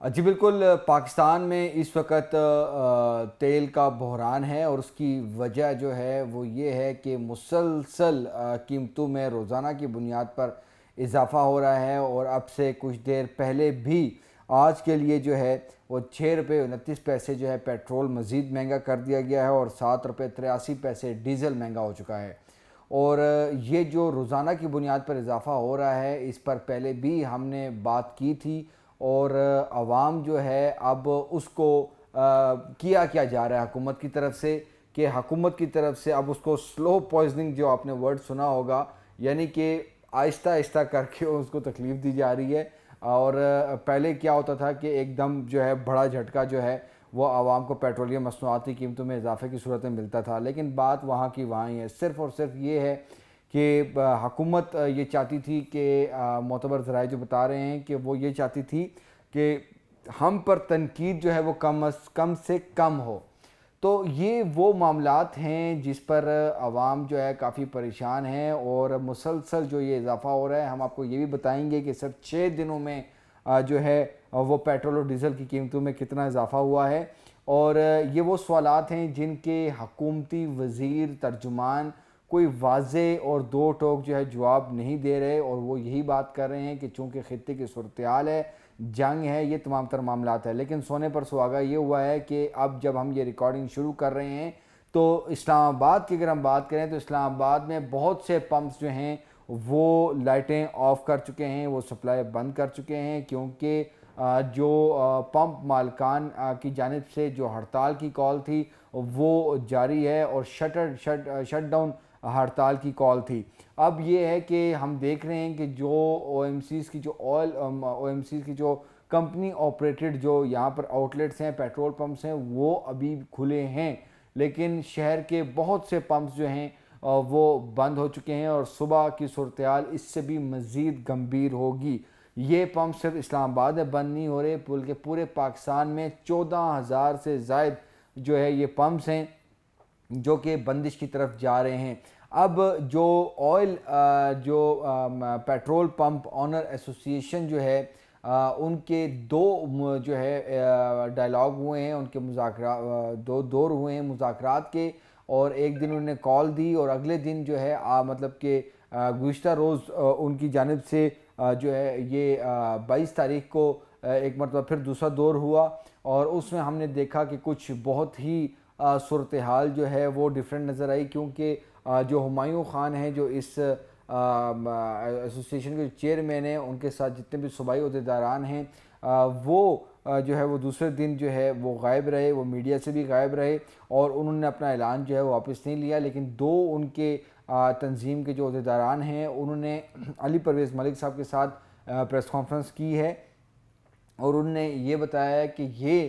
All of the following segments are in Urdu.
جی بالکل، پاکستان میں اس وقت تیل کا بحران ہے، اور اس کی وجہ جو ہے وہ یہ ہے کہ مسلسل قیمتوں میں روزانہ کی بنیاد پر اضافہ ہو رہا ہے، اور اب سے کچھ دیر پہلے بھی آج کے لیے جو ہے وہ 6 روپے 29 پیسے جو ہے پیٹرول مزید مہنگا کر دیا گیا ہے، اور 7 روپے 83 پیسے ڈیزل مہنگا ہو چکا ہے۔ اور یہ جو روزانہ کی بنیاد پر اضافہ ہو رہا ہے، اس پر پہلے بھی ہم نے بات کی تھی، اور عوام جو ہے اب اس کو کیا جا رہا ہے حکومت کی طرف سے، کہ حکومت کی طرف سے اب اس کو سلو پوائزننگ، جو آپ نے ورڈ سنا ہوگا، یعنی کہ آہستہ آہستہ کر کے اس کو تکلیف دی جا رہی ہے۔ اور پہلے کیا ہوتا تھا کہ ایک دم جو ہے بڑا جھٹکا جو ہے وہ عوام کو پیٹرولیم مصنوعات کی قیمتوں میں اضافے کی صورت میں ملتا تھا، لیکن بات وہاں کی وہاں ہی ہے۔ صرف اور صرف یہ ہے کہ حکومت یہ چاہتی تھی کہ معتبر ذرائع جو بتا رہے ہیں کہ وہ یہ چاہتی تھی کہ ہم پر تنقید جو ہے وہ کم سے کم ہو۔ تو یہ وہ معاملات ہیں جس پر عوام جو ہے کافی پریشان ہیں، اور مسلسل جو یہ اضافہ ہو رہا ہے، ہم آپ کو یہ بھی بتائیں گے کہ صرف 6 دنوں میں جو ہے وہ پیٹرول اور ڈیزل کی قیمتوں میں کتنا اضافہ ہوا ہے۔ اور یہ وہ سوالات ہیں جن کے حکومتی وزیر ترجمان کوئی واضح اور دو ٹوک جو ہے جواب نہیں دے رہے، اور وہ یہی بات کر رہے ہیں کہ چونکہ خطے کی صورتحال ہے، جنگ ہے، یہ تمام تر معاملات ہیں۔ لیکن سونے پر سہاگا یہ ہوا ہے کہ اب جب ہم یہ ریکارڈنگ شروع کر رہے ہیں تو اسلام آباد کی اگر ہم بات کریں تو اسلام آباد میں بہت سے پمپس جو ہیں وہ لائٹیں آف کر چکے ہیں، وہ سپلائی بند کر چکے ہیں، کیونکہ جو پمپ مالکان کی جانب سے جو ہڑتال کی کال تھی وہ جاری ہے، اور شٹ ڈاؤن ہڑتال کی کال تھی۔ اب یہ ہے کہ ہم دیکھ رہے ہیں کہ جو او ایم سیز کی جو او ایم سیز کی جو کمپنی آپریٹڈ جو یہاں پر آؤٹ لیٹس ہیں، پیٹرول پمپس ہیں، وہ ابھی کھلے ہیں، لیکن شہر کے بہت سے پمپس جو ہیں وہ بند ہو چکے ہیں، اور صبح کی صورتحال اس سے بھی مزید گمبھیر ہوگی۔ یہ پمپ صرف اسلام آباد میں بند نہیں ہو رہے، بلکہ پورے پاکستان میں 14,000 سے زائد جو ہے یہ پمپس ہیں جو کہ بندش کی طرف جا رہے ہیں۔ اب جو آئل جو پیٹرول پمپ آنر ایسوسی ایشن جو ہے، ان کے دو جو ہے ڈائلاگ ہوئے ہیں، ان کے مذاکرات دو دور ہوئے ہیں مذاکرات کے، اور ایک دن انہوں نے کال دی، اور اگلے دن جو ہے مطلب کہ گزشتہ روز ان کی جانب سے جو ہے یہ 22 تاریخ کو ایک مرتبہ پھر دوسرا دور ہوا، اور اس میں ہم نے دیکھا کہ کچھ بہت ہی صورتحال جو ہے وہ ڈیفرنٹ نظر آئی، کیونکہ جو ہمایوں خان ہیں جو اس ایسوسی ایشن کے چیئرمین ہیں، ان کے ساتھ جتنے بھی صوبائی عہدیداران ہیں وہ جو ہے وہ دوسرے دن جو ہے وہ غائب رہے، وہ میڈیا سے بھی غائب رہے، اور انہوں نے اپنا اعلان جو ہے وہ واپس نہیں لیا۔ لیکن دو ان کے تنظیم کے جو عہدیداران ہیں انہوں نے علی پرویز ملک صاحب کے ساتھ پریس کانفرنس کی ہے، اور انہوں نے یہ بتایا ہے کہ یہ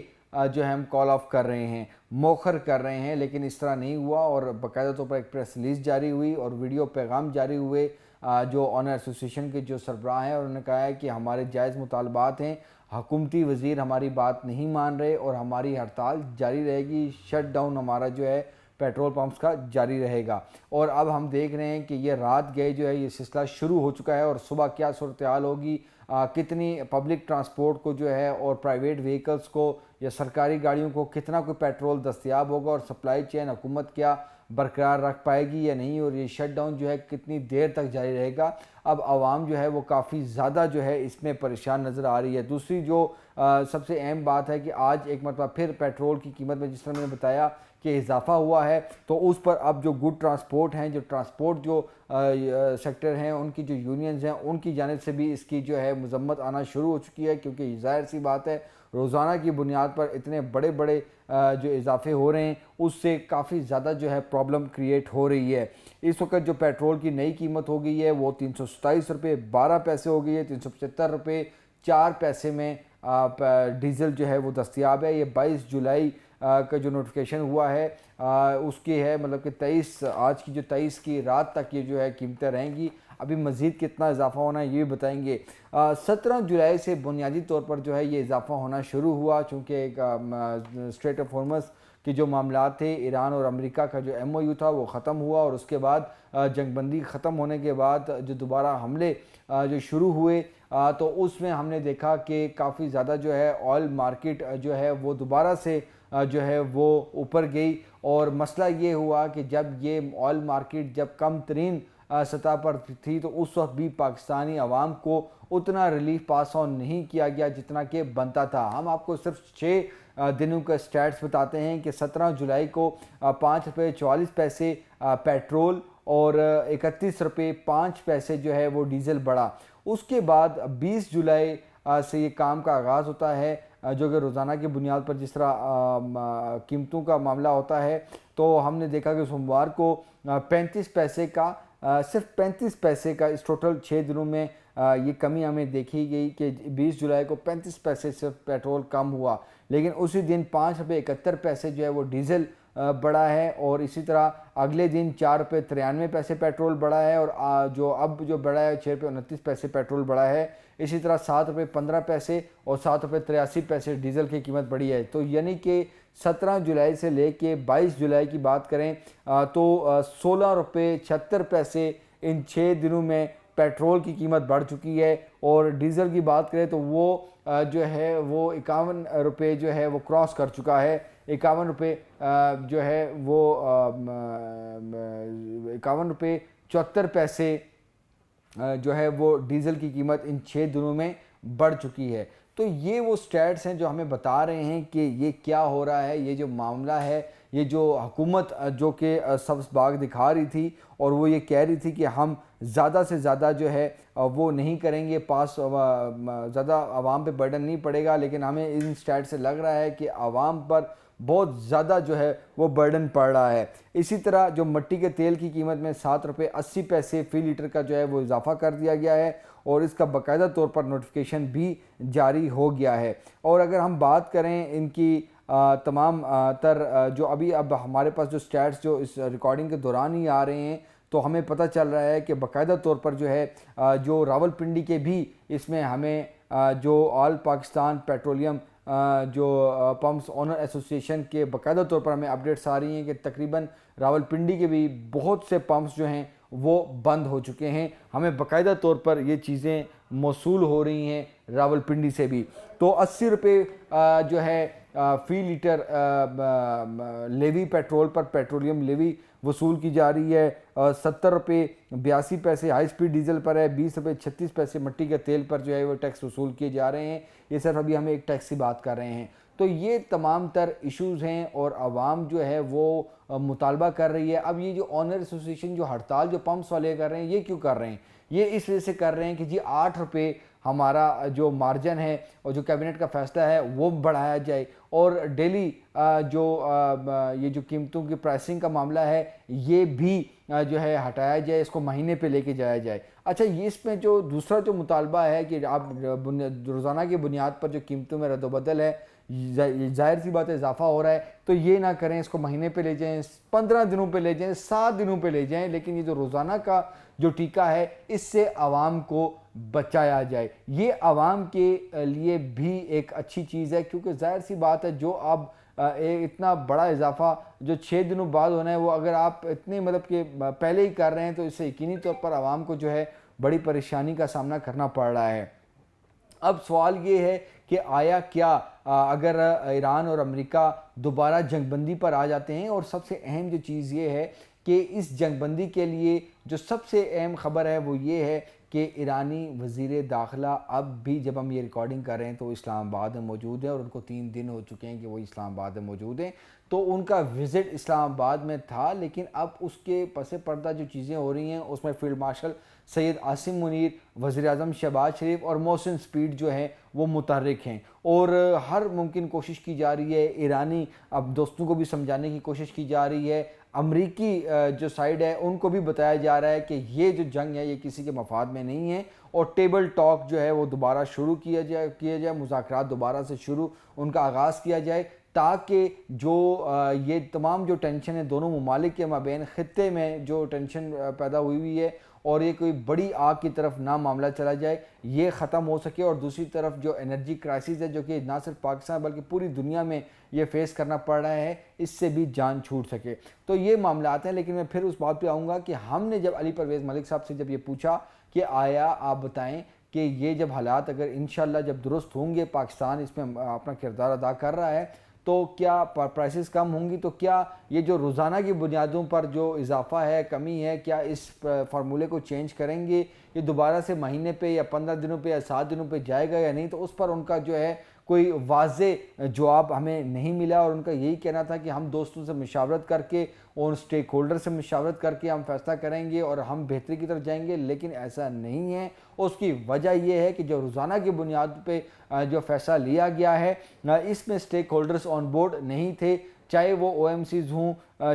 جو ہے ہم کال آف کر رہے ہیں، موخر کر رہے ہیں، لیکن اس طرح نہیں ہوا، اور باقاعدہ طور پر ایک پریس ریلیز جاری ہوئی اور ویڈیو پیغام جاری ہوئے۔ جو آنر ایسوسی ایشن کے جو سربراہ ہیں انہوں نے کہا ہے کہ ہمارے جائز مطالبات ہیں، حکومتی وزیر ہماری بات نہیں مان رہے، اور ہماری ہڑتال جاری رہے گی، شٹ ڈاؤن ہمارا جو ہے پیٹرول پمپس کا جاری رہے گا۔ اور اب ہم دیکھ رہے ہیں کہ یہ رات گئے جو ہے یہ سلسلہ شروع ہو چکا ہے، اور صبح کیا صورتحال ہوگی، کتنی پبلک ٹرانسپورٹ کو جو ہے اور پرائیویٹ وہیکلز کو یا سرکاری گاڑیوں کو کتنا کوئی پیٹرول دستیاب ہوگا، اور سپلائی چین حکومت کیا برقرار رکھ پائے گی یا نہیں، اور یہ شٹ ڈاؤن جو ہے کتنی دیر تک جاری رہے گا۔ اب عوام جو ہے وہ کافی زیادہ جو ہے اس میں پریشان نظر آ رہی ہے۔ دوسری جو سب سے اہم بات ہے کہ آج ایک مرتبہ پھر پیٹرول کی قیمت میں جس طرح میں نے بتایا کہ اضافہ ہوا ہے، تو اس پر اب جو گڈ ٹرانسپورٹ ہیں، جو ٹرانسپورٹ جو سیکٹر ہیں، ان کی جو یونینز ہیں، ان کی جانب سے بھی اس کی جو ہے مذمت آنا شروع ہو چکی ہے، کیونکہ ظاہر سی بات ہے روزانہ کی بنیاد پر اتنے بڑے بڑے جو اضافے ہو رہے ہیں، اس سے کافی زیادہ جو ہے پرابلم کریٹ ہو رہی ہے۔ اس وقت جو پیٹرول کی نئی قیمت ہو گئی ہے وہ 327 روپے 12 پیسے ہو گئی ہے، 375 روپے 4 پیسے میں ڈیزل جو ہے وہ دستیاب ہے۔ یہ 22 جولائی کا جو نوٹیفیکیشن ہوا ہے اس کی ہے، مطلب کہ آج کی جو 23 کی رات تک یہ جو ہے قیمتیں رہیں گی۔ ابھی مزید کتنا اضافہ ہونا ہے یہ بھی بتائیں گے۔ 17 جولائی سے بنیادی طور پر جو ہے یہ اضافہ ہونا شروع ہوا، چونکہ ایک اسٹریٹ آف ہارمز کے جو معاملات تھے، ایران اور امریکہ کا جو ایم او یو تھا وہ ختم ہوا، اور اس کے بعد جنگ بندی ختم ہونے کے بعد جو دوبارہ حملے جو شروع ہوئے تو اس میں ہم نے دیکھا کہ کافی زیادہ جو ہے آئل مارکیٹ جو ہے وہ دوبارہ سے جو ہے وہ اوپر گئی، اور مسئلہ یہ ہوا کہ جب یہ آئل مارکیٹ جب کم ترین سطح پر تھی تو اس وقت بھی پاکستانی عوام کو اتنا ریلیف پاس آن نہیں کیا گیا جتنا کہ بنتا تھا۔ ہم آپ کو صرف 6 دنوں کا سٹیٹس بتاتے ہیں کہ 17 جولائی کو 5 روپے 44 پیسے پیٹرول اور 31 روپے 5 پیسے جو ہے وہ ڈیزل بڑھا۔ اس کے بعد 20 جولائی سے یہ کام کا آغاز ہوتا ہے، جو کہ روزانہ کی بنیاد پر جس طرح قیمتوں کا معاملہ ہوتا ہے، تو ہم نے دیکھا کہ سوموار کو 35 پیسے کا صرف 35 پیسے کا اس ٹوٹل 6 دنوں میں یہ کمی ہمیں دیکھی گئی کہ 20 جولائی کو 35 پیسے صرف پیٹرول کم ہوا، لیکن اسی دن 5 روپے 71 پیسے جو ہے وہ ڈیزل بڑھا ہے، اور اسی طرح اگلے دن 4 روپے 93 پیسے پیٹرول بڑھا ہے، اور جو اب جو بڑھا ہے 6 روپے 29 پیسے پیٹرول بڑھا ہے۔ اسی طرح 7 روپے 15 پیسے اور 7 روپے 83 پیسے ڈیزل کی قیمت بڑھی ہے۔ تو یعنی کہ 17 جولائی سے لے کے 22 جولائی کی بات کریں تو 16 روپے 76 پیسے ان 6 دنوں میں پیٹرول کی قیمت بڑھ چکی ہے، اور ڈیزل کی بات کریں تو وہ جو ہے وہ 51 روپے جو ہے وہ کراس کر چکا ہے۔ 51 روپے جو ہے وہ 51 روپے 74 پیسے جو ہے وہ ڈیزل کی قیمت ان 6 دنوں میں بڑھ چکی ہے۔ تو یہ وہ سٹیٹس ہیں جو ہمیں بتا رہے ہیں کہ یہ کیا ہو رہا ہے، یہ جو معاملہ ہے، یہ جو حکومت جو کہ سبز باغ دکھا رہی تھی اور وہ یہ کہہ رہی تھی کہ ہم زیادہ سے زیادہ جو ہے وہ نہیں کریں گے، پاس زیادہ عوام پہ برڈن نہیں پڑے گا، لیکن ہمیں ان سٹیٹ سے لگ رہا ہے کہ عوام پر بہت زیادہ جو ہے وہ برڈن پڑ رہا ہے۔ اسی طرح جو مٹی کے تیل کی قیمت میں 7 روپے 80 پیسے فی لیٹر کا جو ہے وہ اضافہ کر دیا گیا ہے، اور اس کا باقاعدہ طور پر نوٹیفیکیشن بھی جاری ہو گیا ہے۔ اور اگر ہم بات کریں ان کی تمام تر جو اب ہمارے پاس جو سٹیٹس جو اس ریکارڈنگ کے دوران ہی آ رہے ہیں، تو ہمیں پتہ چل رہا ہے کہ باقاعدہ طور پر جو ہے جو راولپنڈی کے بھی اس میں ہمیں جو آل پاکستان پیٹرولیم جو پمپس اونر ایسوسی ایشن کے باقاعدہ طور پر ہمیں اپڈیٹس آ رہی ہیں کہ تقریباً راولپنڈی کے بھی بہت سے پمپس جو ہیں وہ بند ہو چکے ہیں۔ ہمیں باقاعدہ طور پر یہ چیزیں موصول ہو رہی ہیں راولپنڈی سے بھی۔ تو 80 روپے جو ہے فی لیٹر لیوی پیٹرول پر پیٹرولیم لیوی وصول کی جا رہی ہے، 70 روپے 82 پیسے ہائی سپیڈ ڈیزل پر ہے، 20 روپے 36 پیسے مٹی کے تیل پر جو ہے وہ ٹیکس وصول کیے جا رہے ہیں۔ یہ صرف ابھی ہم ایک ٹیکس کی بات کر رہے ہیں۔ تو یہ تمام تر ایشوز ہیں اور عوام جو ہے وہ مطالبہ کر رہی ہے۔ اب یہ جو آنر ایسوسی ایشن جو ہڑتال جو پمپس والے کر رہے ہیں، یہ کیوں کر رہے ہیں؟ یہ اس وجہ سے کر رہے ہیں کہ جی 8 روپے ہمارا جو مارجن ہے اور جو کیبنٹ کا فیصلہ ہے وہ بڑھایا جائے، اور ڈیلی جو یہ جو قیمتوں کی پرائسنگ کا معاملہ ہے یہ بھی جو ہے ہٹایا جائے، اس کو مہینے پہ لے کے جایا جائے۔ اچھا، یہ اس میں جو دوسرا جو مطالبہ ہے کہ آپ روزانہ کی بنیاد پر جو قیمتوں میں رد و بدل ہے، ظاہر سی بات ہے اضافہ ہو رہا ہے، تو یہ نہ کریں، اس کو مہینے پہ لے جائیں، 15 دنوں پہ لے جائیں، 7 دنوں پہ لے جائیں، لیکن یہ جو روزانہ کا جو ٹیکہ ہے اس سے عوام کو بچایا جائے۔ یہ عوام کے لیے بھی ایک اچھی چیز ہے، کیونکہ ظاہر سی بات ہے جو اب اتنا بڑا اضافہ جو 6 دنوں بعد ہونا ہے، وہ اگر آپ اتنے مطلب کہ پہلے ہی کر رہے ہیں تو اس سے یقینی طور پر عوام کو جو ہے بڑی پریشانی کا سامنا کرنا پڑ رہا ہے۔ اب سوال یہ ہے کہ آیا کیا اگر ایران اور امریکہ دوبارہ جنگ بندی پر آ جاتے ہیں، اور سب سے اہم جو چیز یہ ہے کہ اس جنگ بندی کے لیے جو سب سے اہم خبر ہے وہ یہ ہے کہ ایرانی وزیر داخلہ اب بھی، جب ہم یہ ریکارڈنگ کر رہے ہیں تو اسلام آباد میں موجود ہیں، اور ان کو 3 دن ہو چکے ہیں کہ وہ اسلام آباد میں موجود ہیں، تو ان کا وزٹ اسلام آباد میں تھا، لیکن اب اس کے پس پردہ جو چیزیں ہو رہی ہیں اس میں فیلڈ مارشل سید عاصم منیر، وزیر اعظم شہباز شریف اور محسن سپیڈ جو ہیں وہ متحرک ہیں، اور ہر ممکن کوشش کی جا رہی ہے، ایرانی اب دوستوں کو بھی سمجھانے کی کوشش کی جا رہی ہے، امریکی جو سائیڈ ہے ان کو بھی بتایا جا رہا ہے کہ یہ جو جنگ ہے یہ کسی کے مفاد میں نہیں ہے، اور ٹیبل ٹاک جو ہے وہ دوبارہ شروع کیا جائے، مذاکرات دوبارہ سے شروع ان کا آغاز کیا جائے، تاکہ جو یہ تمام جو ٹینشن ہے دونوں ممالک کے مابین، خطے میں جو ٹینشن پیدا ہوئی ہے اور یہ کوئی بڑی آگ کی طرف نہ معاملہ چلا جائے، یہ ختم ہو سکے، اور دوسری طرف جو انرجی کرائسس ہے جو کہ نہ صرف پاکستان بلکہ پوری دنیا میں یہ فیس کرنا پڑ رہا ہے، اس سے بھی جان چھوٹ سکے۔ تو یہ معاملات ہیں، لیکن میں پھر اس بات پہ آؤں گا کہ ہم نے جب علی پرویز ملک صاحب سے جب یہ پوچھا کہ آیا آپ بتائیں کہ یہ جب حالات اگر انشاءاللہ جب درست ہوں گے، پاکستان اس میں اپنا کردار ادا کر رہا ہے، تو کیا پرائسز کم ہوں گی، تو کیا یہ جو روزانہ کی بنیادوں پر جو اضافہ ہے، کمی ہے، کیا اس فارمولے کو چینج کریں گے، یہ دوبارہ سے مہینے پہ یا 15 دنوں پہ یا 7 دنوں پہ جائے گا یا نہیں؟ تو اس پر ان کا جو ہے کوئی واضح جواب ہمیں نہیں ملا، اور ان کا یہی کہنا تھا کہ ہم دوستوں سے مشاورت کر کے اور اسٹیک ہولڈر سے مشاورت کر کے ہم فیصلہ کریں گے اور ہم بہتری کی طرف جائیں گے، لیکن ایسا نہیں ہے۔ اس کی وجہ یہ ہے کہ جو روزانہ کی بنیاد پہ جو فیصلہ لیا گیا ہے، اس میں اسٹیک ہولڈرز آن بورڈ نہیں تھے، چاہے وہ او ایم سیز ہوں،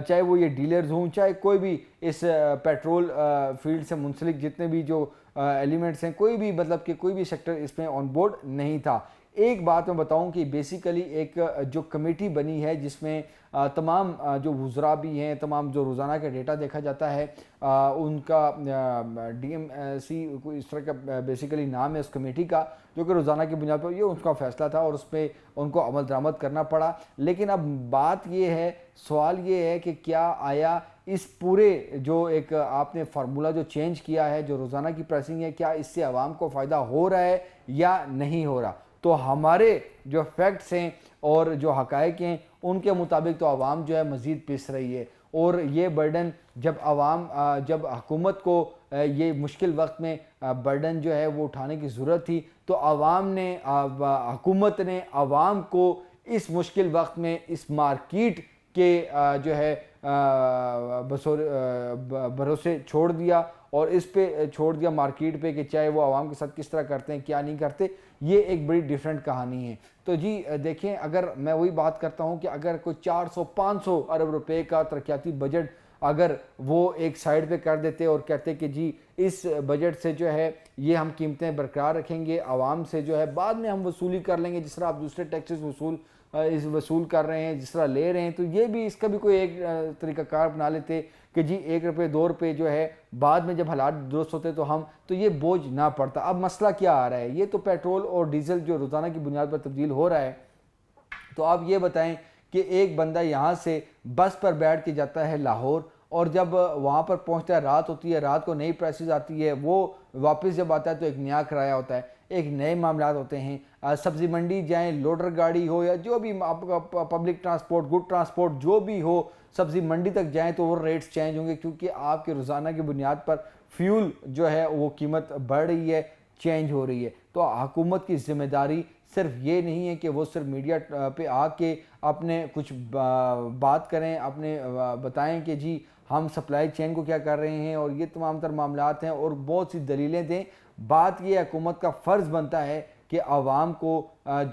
چاہے وہ یہ ڈیلرز ہوں، چاہے کوئی بھی اس پیٹرول فیلڈ سے منسلک جتنے بھی جو ایلیمنٹس ہیں، کوئی بھی مطلب کہ کوئی بھی سیکٹر اس میں آن بورڈ نہیں تھا۔ ایک بات میں بتاؤں کہ بیسیکلی ایک جو کمیٹی بنی ہے جس میں تمام جو وزراء بھی ہیں، تمام جو روزانہ کا ڈیٹا دیکھا جاتا ہے، ان کا ڈی ایم سی اس طرح کا بیسیکلی نام ہے اس کمیٹی کا، جو کہ روزانہ کی بنیاد پر یہ ان کا فیصلہ تھا اور اس پہ ان کو عمل درآمد کرنا پڑا۔ لیکن اب بات یہ ہے، سوال یہ ہے کہ کیا آیا اس پورے جو ایک آپ نے فارمولہ جو چینج کیا ہے، جو روزانہ کی پرائسنگ ہے، کیا اس سے عوام کو فائدہ ہو رہا ہے یا نہیں ہو رہا؟ تو ہمارے جو فیکٹس ہیں اور جو حقائق ہیں ان کے مطابق تو عوام جو ہے مزید پس رہی ہے، اور یہ برڈن جب حکومت کو یہ مشکل وقت میں برڈن جو ہے وہ اٹھانے کی ضرورت تھی، تو حکومت نے عوام کو اس مشکل وقت میں اس مارکیٹ کے جو ہے بھروسے چھوڑ دیا، اور اس پہ چھوڑ دیا مارکیٹ پہ کہ چاہے وہ عوام کے ساتھ کس طرح کرتے ہیں، کیا نہیں کرتے۔ یہ ایک بڑی ڈیفرنٹ کہانی ہے۔ تو جی دیکھیں، اگر میں وہی بات کرتا ہوں کہ اگر کوئی 400-500 ارب روپے کا ترقیاتی بجٹ اگر وہ ایک سائیڈ پہ کر دیتے اور کہتے کہ جی اس بجٹ سے جو ہے یہ ہم قیمتیں برقرار رکھیں گے، عوام سے جو ہے بعد میں ہم وصولی کر لیں گے، جس طرح آپ دوسرے ٹیکسز وصول کر رہے ہیں، جس طرح لے رہے ہیں، تو یہ بھی اس کا بھی کوئی ایک طریقہ کار بنا لیتے کہ جی 1 روپے 2 روپے جو ہے بعد میں جب حالات درست ہوتے تو یہ بوجھ نہ پڑتا۔ اب مسئلہ کیا آ رہا ہے؟ یہ تو پیٹرول اور ڈیزل جو روزانہ کی بنیاد پر تبدیل ہو رہا ہے، تو آپ یہ بتائیں کہ ایک بندہ یہاں سے بس پر بیٹھ کے جاتا ہے لاہور، اور جب وہاں پر پہنچتا ہے رات ہوتی ہے، رات کو نئی پرائسز آتی ہے، وہ واپس جب آتا ہے تو ایک نیا کرایہ ہوتا ہے، ایک نئے معاملات ہوتے ہیں۔ سبزی منڈی جائیں، لوڈر گاڑی ہو یا جو بھی پبلک ٹرانسپورٹ، گڈ ٹرانسپورٹ جو بھی ہو، سبزی منڈی تک جائیں تو وہ ریٹس چینج ہوں گے، کیونکہ آپ کے روزانہ کی بنیاد پر فیول جو ہے وہ قیمت بڑھ رہی ہے، چینج ہو رہی ہے۔ تو حکومت کی ذمہ داری صرف یہ نہیں ہے کہ وہ صرف میڈیا پہ آ کے اپنے کچھ بات کریں، اپنے بتائیں کہ جی ہم سپلائی چین کو کیا کر رہے ہیں اور یہ تمام تر معاملات ہیں اور بہت سی دلیلیں دیں۔ بات یہ حکومت کا فرض بنتا ہے کہ عوام کو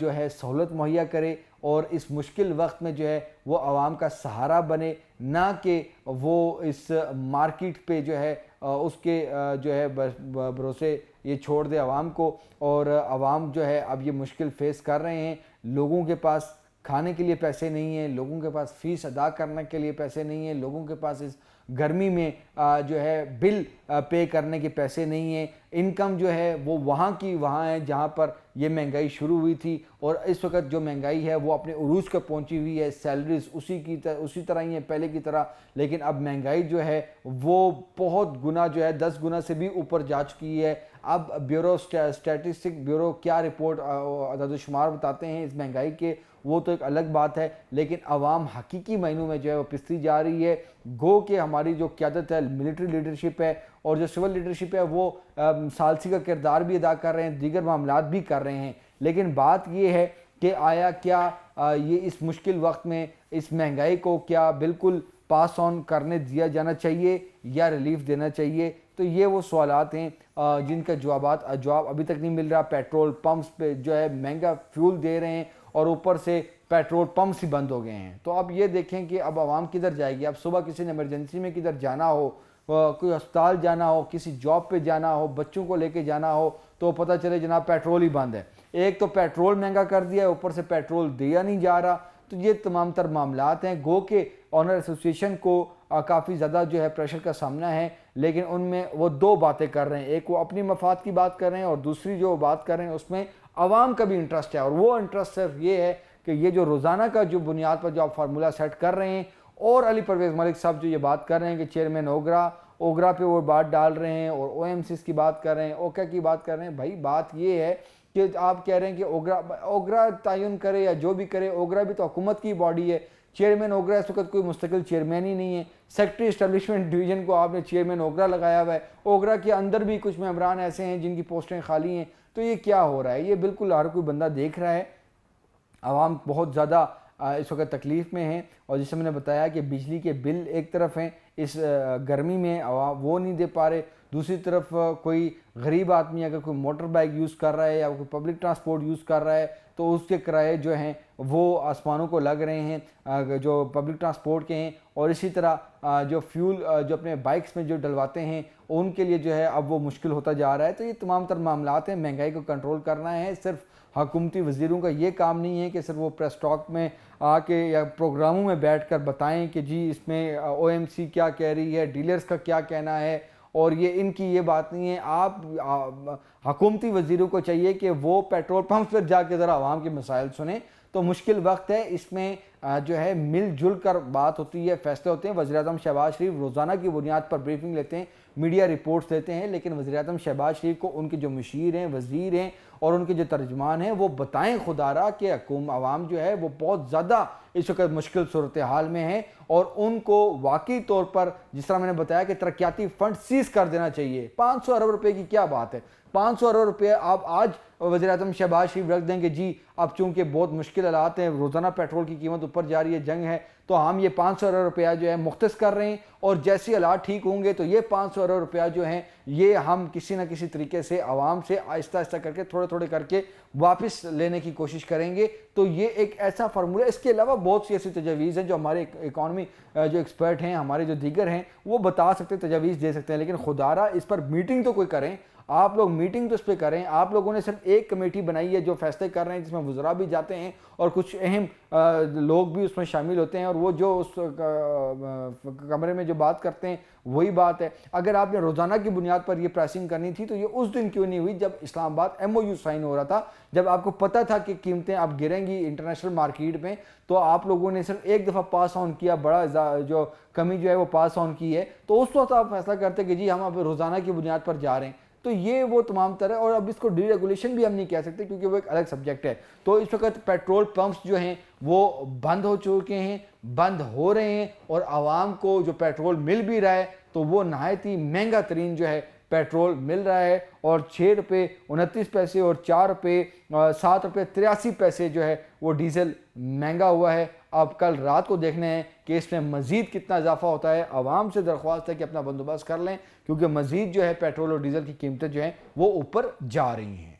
جو ہے سہولت مہیا کرے اور اس مشکل وقت میں جو ہے وہ عوام کا سہارا بنے، نہ کہ وہ اس مارکیٹ پہ جو ہے اس کے جو ہے بھروسے یہ چھوڑ دے عوام کو، اور عوام جو ہے اب یہ مشکل فیس کر رہے ہیں۔ لوگوں کے پاس کھانے کے لیے پیسے نہیں ہیں، لوگوں کے پاس فیس ادا کرنے کے لیے پیسے نہیں ہیں، لوگوں کے پاس اس گرمی میں جو ہے بل پے کرنے کے پیسے نہیں ہیں۔ انکم جو ہے وہ وہاں کی وہاں ہے جہاں پر یہ مہنگائی شروع ہوئی تھی، اور اس وقت جو مہنگائی ہے وہ اپنے عروج پر پہنچی ہوئی ہے۔ سیلریز اسی طرح ہی ہیں پہلے کی طرح، لیکن اب مہنگائی جو ہے وہ بہت گنا جو ہے 10 گنا سے بھی اوپر جا چکی ہے۔ اب اسٹیٹسٹک بیورو کیا رپورٹ عدد و شمار بتاتے ہیں اس مہنگائی کے، وہ تو ایک الگ بات ہے، لیکن عوام حقیقی معنوں میں جو ہے وہ پستی جا رہی ہے۔ گو کہ ہماری جو قیادت ہے، ملٹری لیڈرشپ ہے اور جو سول لیڈرشپ ہے، وہ ثالثی کا کردار بھی ادا کر رہے ہیں، دیگر معاملات بھی کر رہے ہیں، لیکن بات یہ ہے کہ آیا کیا یہ اس مشکل وقت میں اس مہنگائی کو کیا بالکل پاس آن کرنے دیا جانا چاہیے یا ریلیف دینا چاہیے؟ تو یہ وہ سوالات ہیں جن کا جواب ابھی تک نہیں مل رہا۔ پیٹرول پمپس پہ جو ہے مہنگا فیول دے رہے ہیں اور اوپر سے پیٹرول پمپس ہی بند ہو گئے ہیں، تو اب یہ دیکھیں کہ اب عوام کدھر جائے گی۔ اب صبح کسی نے ایمرجنسی میں کدھر جانا ہو، کوئی ہسپتال جانا ہو، کسی جاب پہ جانا ہو، بچوں کو لے کے جانا ہو، تو پتہ چلے جناب پیٹرول ہی بند ہے۔ ایک تو پیٹرول مہنگا کر دیا ہے، اوپر سے پیٹرول دیا نہیں جا رہا۔ تو یہ تمام تر معاملات ہیں۔ گو کہ آنر ایسوسیشن کو کافی زیادہ جو ہے پریشر کا سامنا ہے، لیکن ان میں وہ دو باتیں کر رہے ہیں، ایک وہ اپنی مفاد کی بات کر رہے ہیں اور دوسری جو بات کر رہے ہیں اس میں عوام کا بھی انٹرسٹ ہے، اور وہ انٹرسٹ صرف یہ ہے کہ یہ جو روزانہ کا جو بنیاد پر جو آپ فارمولہ سیٹ کر رہے ہیں، اور علی پرویز ملک صاحب جو یہ بات کر رہے ہیں کہ چیئرمین اوگرا اوگرا پہ وہ بات ڈال رہے ہیں اور او ایم سیز کی بات کر رہے ہیں، اوکا کی بات کر رہے ہیں. بھائی بات یہ ہے کہ آپ کہہ رہے ہیں کہ اوگرا تعین کرے یا جو بھی کرے، اوگرا بھی تو حکومت کی باڈی ہے. چیئرمین اوگرا اس وقت کوئی مستقل چیئرمین ہی نہیں ہے. سیکٹری اسٹیبلشمنٹ ڈویژن کو آپ نے چیئرمین اوگرا لگایا ہوا ہے. اوگرا کے اندر بھی کچھ ممبران ایسے ہیں جن کی پوسٹیں خالی ہیں. تو یہ کیا ہو رہا ہے؟ یہ بالکل ہر کوئی بندہ دیکھ رہا ہے. عوام بہت زیادہ اس وقت تکلیف میں ہیں، اور جیسے میں نے بتایا کہ بجلی کے بل ایک طرف ہیں، اس گرمی میں عوام وہ نہیں دے پا رہے. دوسری طرف کوئی غریب آدمی اگر کوئی موٹر بائک یوز کر رہا ہے یا کوئی پبلک ٹرانسپورٹ یوز کر رہا ہے تو اس کے کرائے جو ہیں وہ آسمانوں کو لگ رہے ہیں جو پبلک ٹرانسپورٹ کے ہیں. اور اسی طرح جو فیول جو اپنے بائکس میں جو ڈلواتے ہیں ان کے لیے جو ہے اب وہ مشکل ہوتا جا رہا ہے. تو یہ تمام تر معاملات ہیں. مہنگائی کو کنٹرول کرنا ہے. صرف حکومتی وزیروں کا یہ کام نہیں ہے کہ صرف وہ پریس ٹاک میں آ کے یا پروگراموں میں بیٹھ کر بتائیں کہ جی اس میں او ایم سی کیا کہہ رہی ہے، ڈیلرز کا کیا کہنا ہے، اور یہ ان کی یہ بات نہیں ہے. آپ حکومتی وزیروں کو چاہیے کہ وہ پیٹرول پمپس پر جا کے ذرا عوام کے مسائل سنیں. تو مشکل وقت ہے، اس میں جو ہے مل جل کر بات ہوتی ہے، فیصلے ہوتے ہیں. وزیراعظم شہباز شریف روزانہ کی بنیاد پر بریفنگ لیتے ہیں، میڈیا رپورٹس دیتے ہیں، لیکن وزیراعظم شہباز شریف کو ان کے جو مشیر ہیں، وزیر ہیں اور ان کے جو ترجمان ہیں وہ بتائیں خدا را کہ عوام جو ہے وہ بہت زیادہ اس وقت مشکل صورتحال میں ہیں، اور ان کو واقعی طور پر جس طرح میں نے بتایا کہ ترقیاتی فنڈ سیز کر دینا چاہیے. 500 ارب روپے کی کیا بات ہے؟ 500 ارب روپے آپ آج وزیراعظم شہباز شریف رکھ دیں کہ جی اب چونکہ بہت مشکل حالات ہیں، روزانہ پیٹرول کی قیمت اوپر جا رہی ہے، جنگ ہے، تو ہم یہ 500 ارب روپیہ جو ہے مختص کر رہے ہیں، اور جیسے حالات ٹھیک ہوں گے تو یہ 500 ارب روپیہ جو ہیں یہ ہم کسی نہ کسی طریقے سے عوام سے آہستہ آہستہ کر کے تھوڑے تھوڑے کر کے واپس لینے کی کوشش کریں گے. تو یہ ایک ایسا فارمولہ. اس کے علاوہ بہت سی ایسی تجاویز ہیں جو ہمارے اکانومی جو ایکسپرٹ ہیں، ہمارے جو دیگر ہیں، وہ بتا سکتے ہیں، تجاویز دے سکتے ہیں. لیکن خدا را اس پر میٹنگ تو کوئی کریں. آپ لوگ میٹنگ تو اس پہ کریں. آپ لوگوں نے صرف ایک کمیٹی بنائی ہے جو فیصلے کر رہے ہیں، جس میں وزراء بھی جاتے ہیں اور کچھ اہم لوگ بھی اس میں شامل ہوتے ہیں، اور وہ جو اس کمرے میں جو بات کرتے ہیں وہی بات ہے. اگر آپ نے روزانہ کی بنیاد پر یہ پریسنگ کرنی تھی تو یہ اس دن کیوں نہیں ہوئی جب اسلام آباد ایم او یو سائن ہو رہا تھا، جب آپ کو پتہ تھا کہ قیمتیں اب گریں گی انٹرنیشنل مارکیٹ میں. تو آپ لوگوں نے صرف ایک دفعہ پاس آن کیا، بڑا جو کمی جو ہے وہ پاس آن کی ہے. تو اس وقت آپ فیصلہ کرتے کہ جی ہم اب روزانہ کی بنیاد پر جا رہے ہیں. تو یہ وہ تمام طرح، اور اب اس کو ڈی ریگولیشن بھی ہم نہیں کہہ سکتے کیونکہ وہ ایک الگ سبجیکٹ ہے. تو اس وقت پیٹرول پمپس جو ہیں وہ بند ہو چکے ہیں، بند ہو رہے ہیں، اور عوام کو جو پیٹرول مل بھی رہا ہے تو وہ نہایت ہی مہنگا ترین جو ہے پیٹرول مل رہا ہے. اور 6 روپے 29 پیسے اور 4 روپے 7 روپے 83 پیسے جو ہے وہ ڈیزل مہنگا ہوا ہے. اب کل رات کو دیکھنا ہے کہ اس میں مزید کتنا اضافہ ہوتا ہے. عوام سے درخواست ہے کہ اپنا بندوبست کر لیں کیونکہ مزید جو ہے پیٹرول اور ڈیزل کی قیمتیں جو ہیں وہ اوپر جا رہی ہیں.